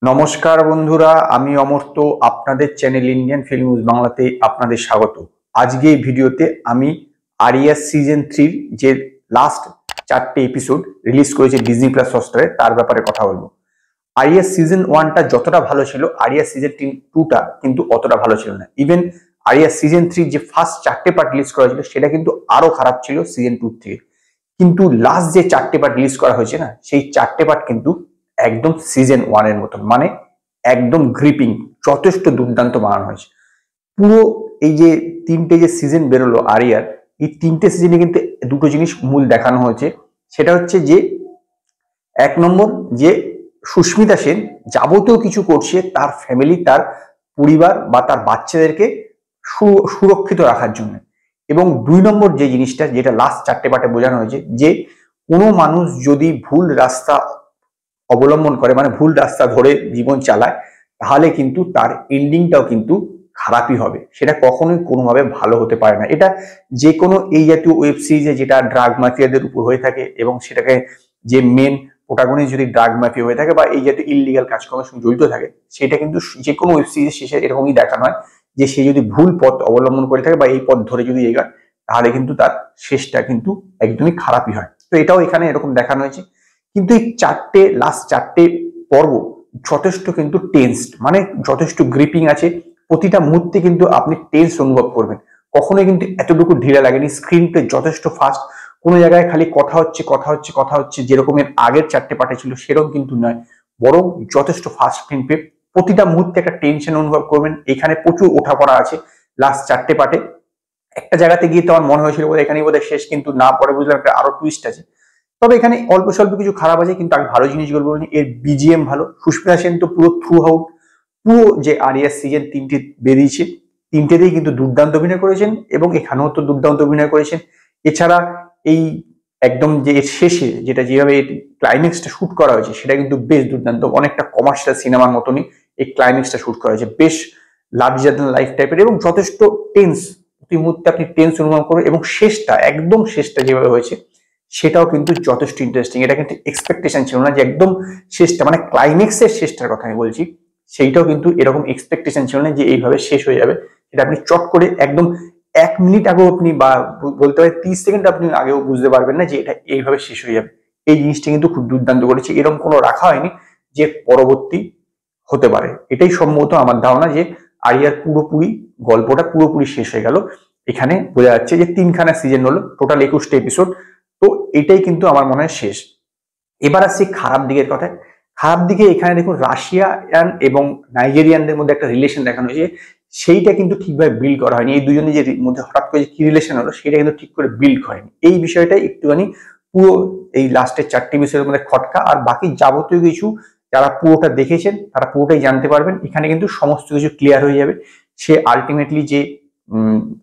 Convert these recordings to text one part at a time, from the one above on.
নমস্কার বন্ধুরা, আমি অমর্ত্য আপনাদের চ্যানেল ইন্ডিয়ান ফিল্ম নিউজ বাংলাতে আপনাদের স্বাগত। আজকে এই ভিডিওতে আমি আরিয়া সিজন 3 যে লাস্ট 4টে এপিসোড রিলিজ করেছে ডিজনি প্লাস হটস্টারে তার ব্যাপারে কথা বলবো। আরিয়া সিজন 1টা যতটা ভালো ছিল, আরিয়া সিজন 2টা কিন্তু অতটা ভালো ছিল না। ইভেন আরিয়া সিজন 3 যে ফার্স্ট 4টে পার্ট রিলিজ করা হয়েছিল সেটা কিন্তু আরো খারাপ ছিল সিজন 2 থেকে। কিন্তু লাস্ট যে 4টে পার্ট রিলিজ করা হয়েছে না, সেই 4টে পার্ট কিন্তু একদম সিজন 1 এর মতন, মানে একদম গ্রিপিং, যথেষ্ট দুর্দান্ত বানানো হয়েছে। পুরো এই যে 3টে যে সিজন বেরোলো আরিয়ার, এই 3টে সিজনে কিন্তু দুটো জিনিস মূল দেখানো হয়েছে। সেটা হচ্ছে যে 1 নম্বর, যে সুস্মিতা সেন যাবতীয় কিছু করছে তার ফ্যামিলি, তার পরিবার বা তার বাচ্চাদেরকে সুরক্ষিত রাখার জন্য। এবং 2 নম্বর যে জিনিসটা, যেটা লাস্ট 4টে পার্টে বোঝানো হয়েছে, যে কোনো মানুষ যদি ভুল রাস্তা অবলম্বন করে, মানে ভুল রাস্তা ধরে জীবন চালায়, তাহলে কিন্তু তার এন্ডিংটাও কিন্তু খারাপই হবে। সেটা কখনোই কোনোভাবে ভালো হতে পারে না। এটা যে কোনো এই জাতীয় ওয়েব সিরিজে যেটা ড্রাগ মাফিয়াদের উপর হয়ে থাকে, এবং সেটাকে যে মেন প্রোটাগনিস্ট যদি ড্রাগ মাফিয়া হয়ে থাকে বা এই জাতীয় ইললিগাল কাজকর্মের সঙ্গে জড়িত থাকে, সেটা কিন্তু যে কোনো ওয়েব সিরিজের শেষে এরকমই দেখানো হয় যে সে যদি ভুল পথ অবলম্বন করে থাকে বা এই পথ ধরে যদি এগায়, তাহলে কিন্তু তার শেষটা কিন্তু একদমই খারাপই হয়। তো এটাও এখানে এরকম দেখানো হয়েছে। কিন্তু এই লাস্ট 4টে পর্ব যথেষ্ট কিন্তু টেন্সড, মানে যথেষ্ট গ্রিপিং আছে। প্রতিটা মুহূর্তে কিন্তু আপনি টেন্স অনুভব করবেন। কখনোই কিন্তু এতটুকু ঢিলা লাগেনি। স্ক্রিন প্লে যথেষ্ট ফাস্ট, কোনো জায়গায় খালি কথা হচ্ছে যেরকমের আগের 4টে পার্টে ছিল সেরকম কিন্তু নয়, বরং যথেষ্ট ফাস্ট স্ক্রিন প্লে। প্রতিটা মুহূর্তে একটা টেনশন অনুভব করবেন। এখানে প্রচুর ওঠাপড়া আছে লাস্ট 4টে পার্টে। একটা জায়গাতে গিয়ে তো আমার মনে হয়েছিল এখানেই বোধহয় শেষ, কিন্তু না, পরে বুঝলাম একটা আরো টুইস্ট আছে। তবে এখানে অল্প স্বল্প কিছু খারাপ আছে, কিন্তু আমি ভালো জিনিসগুলো বলিনি। এর বিজিএম ভালো, সুস্মিতা সেন তো পুরো থ্রু আউট, পুরো যে আরিয়া সিজন 3টে বেরিয়েছে 3টেতেই কিন্তু দুর্দান্ত অভিনয় করেছেন, এবং এখানেও তো দুর্দান্ত অভিনয় করেছেন। এছাড়া এই একদম যে শেষে যেটা যেভাবে ক্লাইম্যাক্সটা শুট করা হয়েছে সেটা কিন্তু বেশ দুর্দান্ত, অনেকটা কমার্শিয়াল সিনেমার মতনই এই ক্লাইম্যাক্সটা শুট করা হয়েছে। বেশ লার্জার দ্যান লাইফ টাইপের এবং যথেষ্ট টেন্স, প্রতি মুহূর্তে আপনি টেন্স অনুভব করবেন। এবং একদম শেষটা যেভাবে হয়েছে সেটাও কিন্তু যথেষ্ট ইন্টারেস্টিং। এটা কিন্তু এক্সপেকটেশন ছিল না যে একদম শেষটা, মানে ক্লাইম্যাক্সের শেষটার কথা আমি বলছি, সেইটাও কিন্তু এরকম এক্সপেকটেশন ছিল না যে এইভাবে শেষ হয়ে যাবে। সেটা আপনি চট করে একদম 1 মিনিট আগেও আপনি, বা বলতে পারেন 30 সেকেন্ড আপনি আগেও বুঝতে পারবেন না যে এটা এইভাবে শেষ হয়ে যাবে। এই জিনিসটা কিন্তু খুব দুর্দান্ত করেছে। এরকম কোনো রাখা হয়নি যে পরবর্তী হতে পারে। এটাই সম্ভবত আমার ধারণা, যে আরিয়ার গল্পটা পুরোপুরি শেষ হয়ে গেল। এখানে বোঝা যাচ্ছে যে 3খানা সিজন হলো, টোটাল 21টে এপিসোড। তো এটাই কিন্তু আমার মনে হয় শেষ। এবার আসছি খারাপ দিকের কথায়। খারাপ দিকে এখানে দেখুন, রাশিয়ান এবং নাইজেরিয়ানদের মধ্যে একটা রিলেশন দেখানো হয়েছে, সেইটা কিন্তু ঠিকভাবে বিল্ড করা হয়নি। এই দুজনের যে মধ্যে হঠাৎ করে কি রিলেশন হলো সেটা কিন্তু ঠিক করে বিল্ড করেনি। এই বিষয়টাই একটুখানি পুরো এই লাস্টের 4টে বিষয়ের মধ্যে খটকা। আর বাকি যাবতীয় কিছু যারা পুরোটা দেখেছেন তারা পুরোটাই জানতে পারবেন। এখানে কিন্তু সমস্ত কিছু ক্লিয়ার হয়ে যাবে। সে আলটিমেটলি যে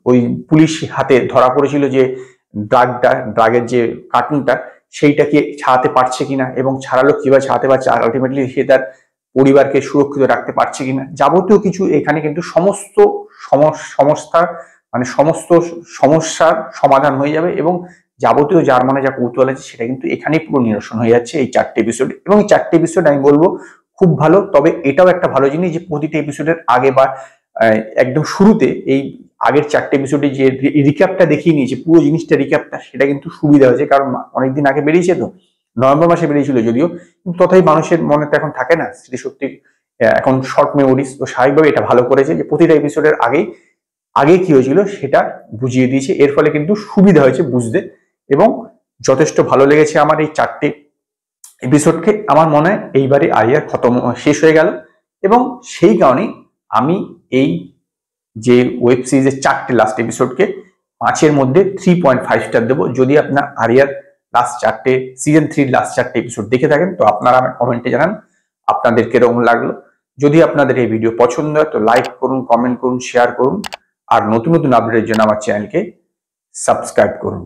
ওই পুলিশ হাতে ধরা পড়েছিল যে ড্রাগের যে কার্টুনটা, সেইটাকে ছাড়াতে পারছে কিনা, এবং ছাড়ালো কিভাবে ছাড়াতে পারছে, আর আলটিমেটলি সে তার পরিবারকে সুরক্ষিত রাখতে পারছে কিনা, যাবতীয় কিছু এখানে কিন্তু সমস্ত সমস্যার সমাধান হয়ে যাবে। এবং যাবতীয় যার মনে যা কৌতূহল আছে সেটা কিন্তু এখানেই পুরো নিরসন হয়ে যাচ্ছে এই 4টে এপিসোড। এবং এই 4টে এপিসোড আমি বলবো খুব ভালো। তবে এটাও একটা ভালো জিনিস যে প্রতিটা এপিসোডের আগে বা একদম শুরুতে এই আগের 4টে এপিসোডে যে রিক্যাপটা দেখিয়ে নিয়েছে, পুরো জিনিসটা রিক্যাপটা, সেটা কিন্তু সুবিধা হয়েছে। কারণ অনেকদিন আগে বেরিয়েছে, তো নভেম্বর মাসে বেরিয়েছিল যদিও, কিন্তু তথাপি মানুষের মনে তো এখন থাকে না স্মৃতিশক্তি, এখন শর্ট মেমোরিজ। তো স্বাভাবিকভাবে এটা ভালো করেছে যে প্রতিটা এপিসোডের আগে কি হয়েছিল সেটা বুঝিয়ে দিয়েছে। এর ফলে কিন্তু সুবিধা হয়েছে বুঝতে, এবং যথেষ্ট ভালো লেগেছে আমার এই 4টে এপিসোডকে। আমার মনে হয় এইবারে আরিয়া শেষ হয়ে গেল, এবং সেই কারণেই আমি এই যে ওয়েব সিরিজের 4টে লাস্ট এপিসোডকে 5-এর মধ্যে 3.5 স্টার দেবো। যদি আপনার আরিয়ার লাস্ট 4টে সিজন 3 লাস্ট 4টে এপিসোড দেখে থাকেন, তো আপনারা আমার কমেন্টে জানান আপনাদের কিরকম লাগলো। যদি আপনাদের এই ভিডিও পছন্দ হয় তো লাইক করুন, কমেন্ট করুন, শেয়ার করুন, আর নতুন নতুন আপডেটের জন্য আমার চ্যানেলকে সাবস্ক্রাইব করুন।